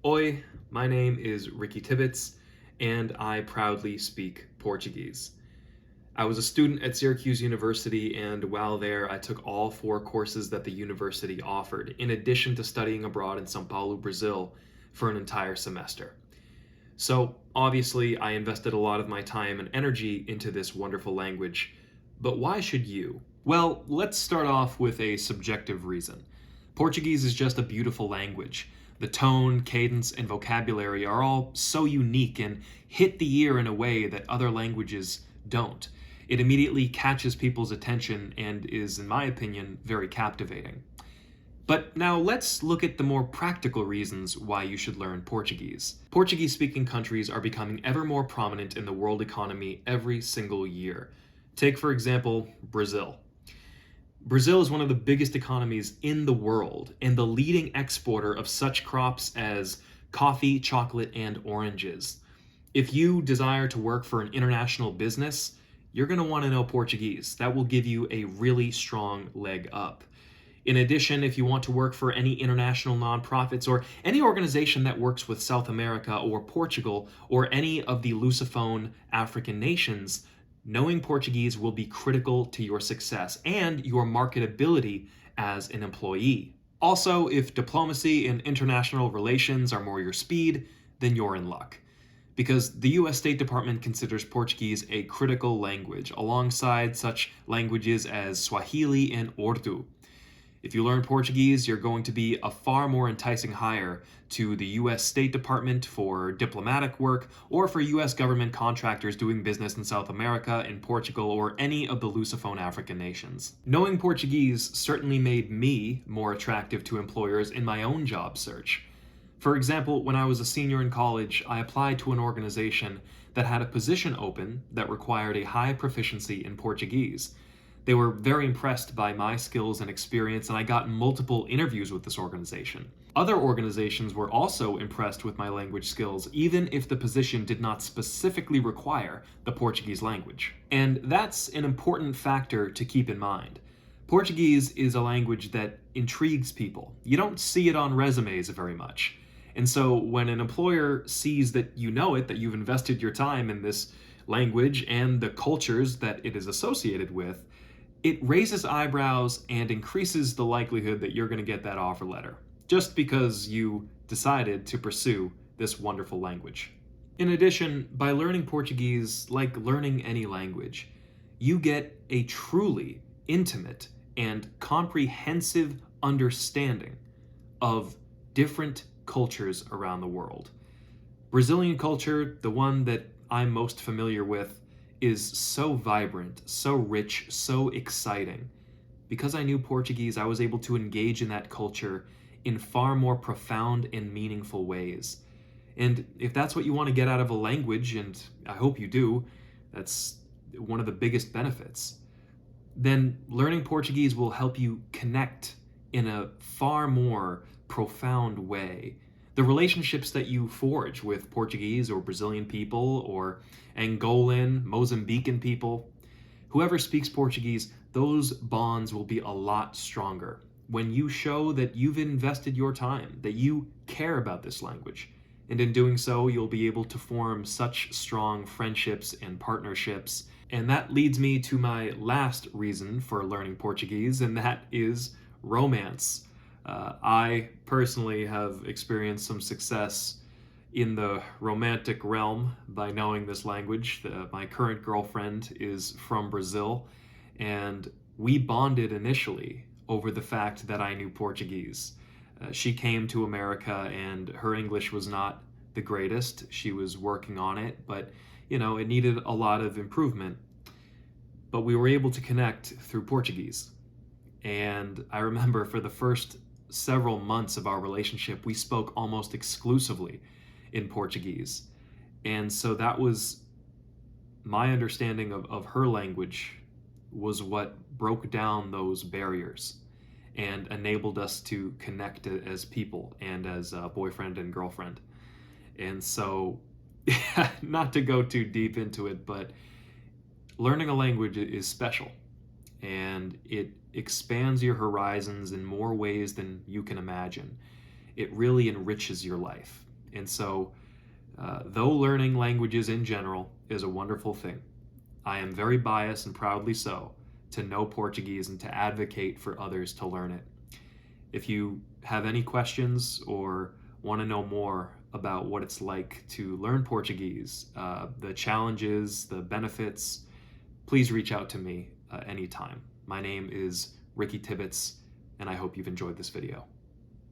Oi, my name is Ricky Tibbetts, and I proudly speak Portuguese. I was a student at Syracuse University, and while there, I took all 4 courses that the university offered, in addition to studying abroad in Sao Paulo, Brazil, for an entire semester. So, obviously, I invested a lot of my time and energy into this wonderful language. But why should you? Well, let's start off with a subjective reason. Portuguese is just a beautiful language. The tone, cadence, and vocabulary are all so unique and hit the ear in a way that other languages don't. It immediately catches people's attention and is, in my opinion, very captivating. But now let's look at the more practical reasons why you should learn Portuguese. Portuguese-speaking countries are becoming ever more prominent in the world economy every single year. Take, for example, Brazil. Brazil is one of the biggest economies in the world and the leading exporter of such crops as coffee, chocolate, and oranges. If you desire to work for an international business, you're going to want to know Portuguese. That will give you a really strong leg up. In addition, if you want to work for any international nonprofits or any organization that works with South America or Portugal or any of the lusophone African nations, knowing Portuguese will be critical to your success and your marketability as an employee. Also, if diplomacy and international relations are more your speed, then you're in luck. Because the US State Department considers Portuguese a critical language, alongside such languages as Swahili and Urdu. If you learn Portuguese, you're going to be a far more enticing hire to the US State Department for diplomatic work or for US government contractors doing business in South America, in Portugal, or any of the lusophone African nations. Knowing Portuguese certainly made me more attractive to employers in my own job search. For example, when I was a senior in college, I applied to an organization that had a position open that required a high proficiency in Portuguese. They were very impressed by my skills and experience, and I got multiple interviews with this organization. Other organizations were also impressed with my language skills, even if the position did not specifically require the Portuguese language. And that's an important factor to keep in mind. Portuguese is a language that intrigues people. You don't see it on resumes very much. And so when an employer sees that you know it, that you've invested your time in this language and the cultures that it is associated with, it raises eyebrows and increases the likelihood that you're going to get that offer letter, just because you decided to pursue this wonderful language. In addition, by learning Portuguese, like learning any language, you get a truly intimate and comprehensive understanding of different cultures around the world. Brazilian culture, the one that I'm most familiar with, is so vibrant, so rich, so exciting. Because I knew Portuguese, I was able to engage in that culture in far more profound and meaningful ways. And if that's what you want to get out of a language, and I hope you do, that's one of the biggest benefits, then learning Portuguese will help you connect in a far more profound way. The relationships that you forge with Portuguese or Brazilian people or Angolan, Mozambican people, whoever speaks Portuguese, those bonds will be a lot stronger when you show that you've invested your time, that you care about this language. And in doing so, you'll be able to form such strong friendships and partnerships. And that leads me to my last reason for learning Portuguese, and that is romance. I personally have experienced some success in the romantic realm by knowing this language. My current girlfriend is from Brazil, and we bonded initially over the fact that I knew Portuguese. She came to America, and her English was not the greatest. She was working on it, but it needed a lot of improvement. But we were able to connect through Portuguese. And I remember for the first several months of our relationship, we spoke almost exclusively in Portuguese. And so that was my understanding of her language, was what broke down those barriers and enabled us to connect as people and as a boyfriend and girlfriend. And so, not to go too deep into it, but learning a language is special, and it expands your horizons in more ways than you can imagine. It really enriches your life. And so, though learning languages in general is a wonderful thing, I am very biased and proudly so to know Portuguese and to advocate for others to learn it. If you have any questions or want to know more about what it's like to learn Portuguese, the challenges, the benefits, please reach out to me anytime. My name is Ricky Tibbetts, and I hope you've enjoyed this video.